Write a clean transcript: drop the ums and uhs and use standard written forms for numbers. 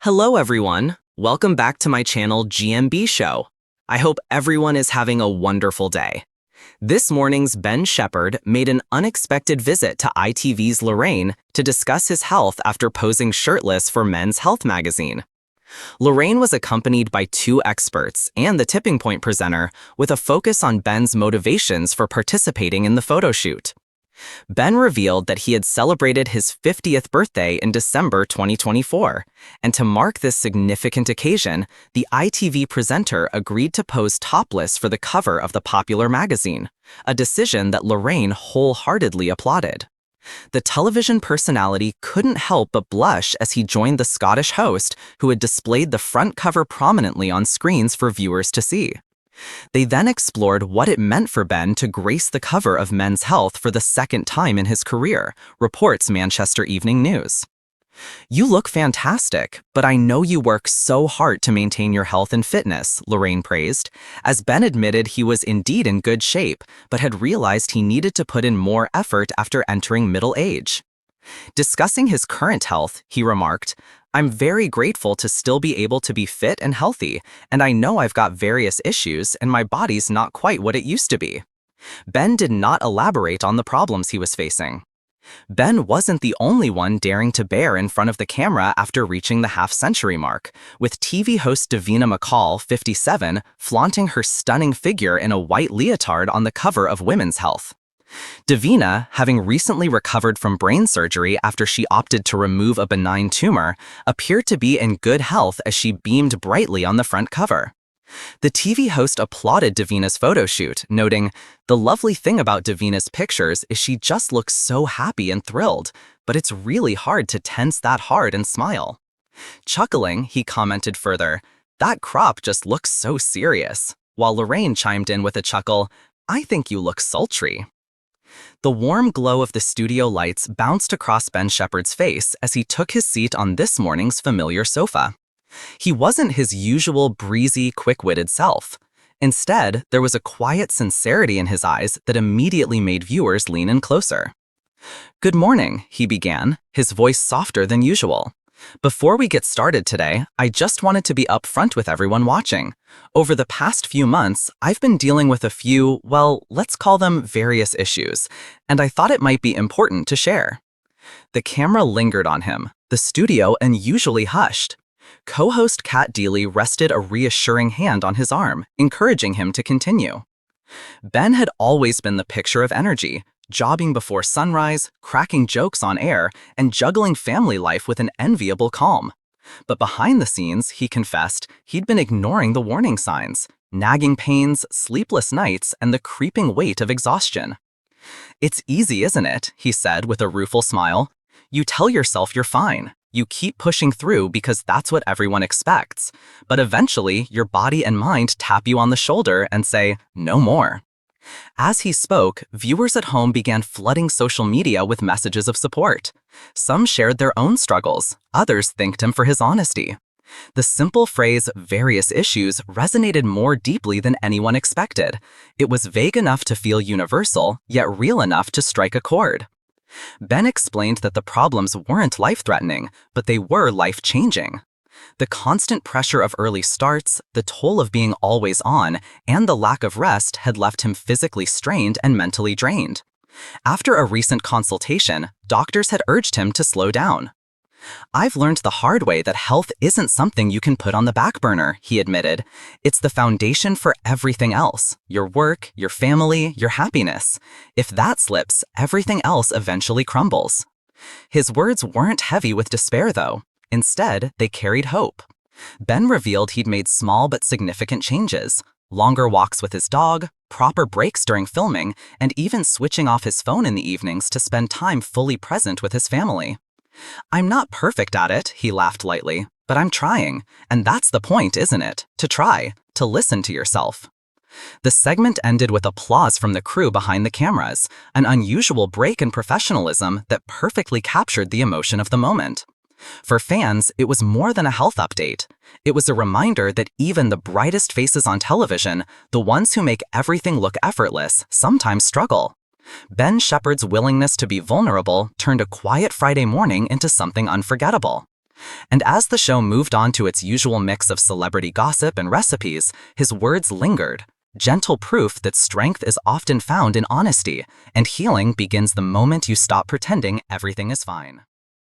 Hello everyone, welcome back to my channel GMB SHOW. I hope everyone is having a wonderful day. This morning's Ben Shephard made an unexpected visit to ITV's Lorraine to discuss his health after posing shirtless for Men's Health magazine. Lorraine was accompanied by two experts and the Tipping Point presenter with a focus on Ben's motivations for participating in the photo shoot. Ben revealed that he had celebrated his 50th birthday in December 2024, and to mark this significant occasion, the ITV presenter agreed to pose topless for the cover of the popular magazine, a decision that Lorraine wholeheartedly applauded. The television personality couldn't help but blush as he joined the Scottish host who had displayed the front cover prominently on screens for viewers to see. They then explored what it meant for Ben to grace the cover of Men's Health for the second time in his career, reports Manchester Evening News. "You look fantastic, but I know you work so hard to maintain your health and fitness," Lorraine praised, as Ben admitted he was indeed in good shape, but had realized he needed to put in more effort after entering middle age. Discussing his current health, he remarked, "I'm very grateful to still be able to be fit and healthy, and I know I've got various issues and my body's not quite what it used to be." Ben did not elaborate on the problems he was facing. Ben wasn't the only one daring to bear in front of the camera after reaching the half-century mark, with TV host Davina McCall, 57, flaunting her stunning figure in a white leotard on the cover of Women's Health. Davina, having recently recovered from brain surgery after she opted to remove a benign tumor, appeared to be in good health as she beamed brightly on the front cover. The TV host applauded Davina's photo shoot, noting, "The lovely thing about Davina's pictures is she just looks so happy and thrilled, but it's really hard to tense that hard and smile." Chuckling, he commented further, "That crop just looks so serious," while Lorraine chimed in with a chuckle, "I think you look sultry." The warm glow of the studio lights bounced across Ben Shephard's face as he took his seat on this morning's familiar sofa. He wasn't his usual breezy, quick-witted self. Instead, there was a quiet sincerity in his eyes that immediately made viewers lean in closer. "Good morning," he began, his voice softer than usual. "Before we get started today, I just wanted to be upfront with everyone watching. Over the past few months, I've been dealing with a few, well, let's call them various issues, and I thought it might be important to share." The camera lingered on him, the studio unusually hushed. Co-host Kat Deely rested a reassuring hand on his arm, encouraging him to continue. Ben had always been the picture of energy, jobbing before sunrise, cracking jokes on air, and juggling family life with an enviable calm. But behind the scenes, he confessed, he'd been ignoring the warning signs, nagging pains, sleepless nights, and the creeping weight of exhaustion. "It's easy, isn't it?" he said with a rueful smile. "You tell yourself you're fine. You keep pushing through because that's what everyone expects. But eventually, your body and mind tap you on the shoulder and say, 'No more.'" As he spoke, viewers at home began flooding social media with messages of support. Some shared their own struggles, others thanked him for his honesty. The simple phrase, "various issues," resonated more deeply than anyone expected. It was vague enough to feel universal, yet real enough to strike a chord. Ben explained that the problems weren't life-threatening, but they were life-changing. The constant pressure of early starts, the toll of being always on, and the lack of rest had left him physically strained and mentally drained. After a recent consultation, doctors had urged him to slow down. "I've learned the hard way that health isn't something you can put on the back burner," he admitted. "It's the foundation for everything else, your work, your family, your happiness. If that slips, everything else eventually crumbles." His words weren't heavy with despair, though. Instead, they carried hope. Ben revealed he'd made small but significant changes: longer walks with his dog, proper breaks during filming, and even switching off his phone in the evenings to spend time fully present with his family. "I'm not perfect at it," he laughed lightly, "but I'm trying. And that's the point, isn't it? To try, to listen to yourself." The segment ended with applause from the crew behind the cameras, an unusual break in professionalism that perfectly captured the emotion of the moment. For fans, it was more than a health update. It was a reminder that even the brightest faces on television, the ones who make everything look effortless, sometimes struggle. Ben Shephard's willingness to be vulnerable turned a quiet Friday morning into something unforgettable. And as the show moved on to its usual mix of celebrity gossip and recipes, his words lingered, gentle proof that strength is often found in honesty, and healing begins the moment you stop pretending everything is fine.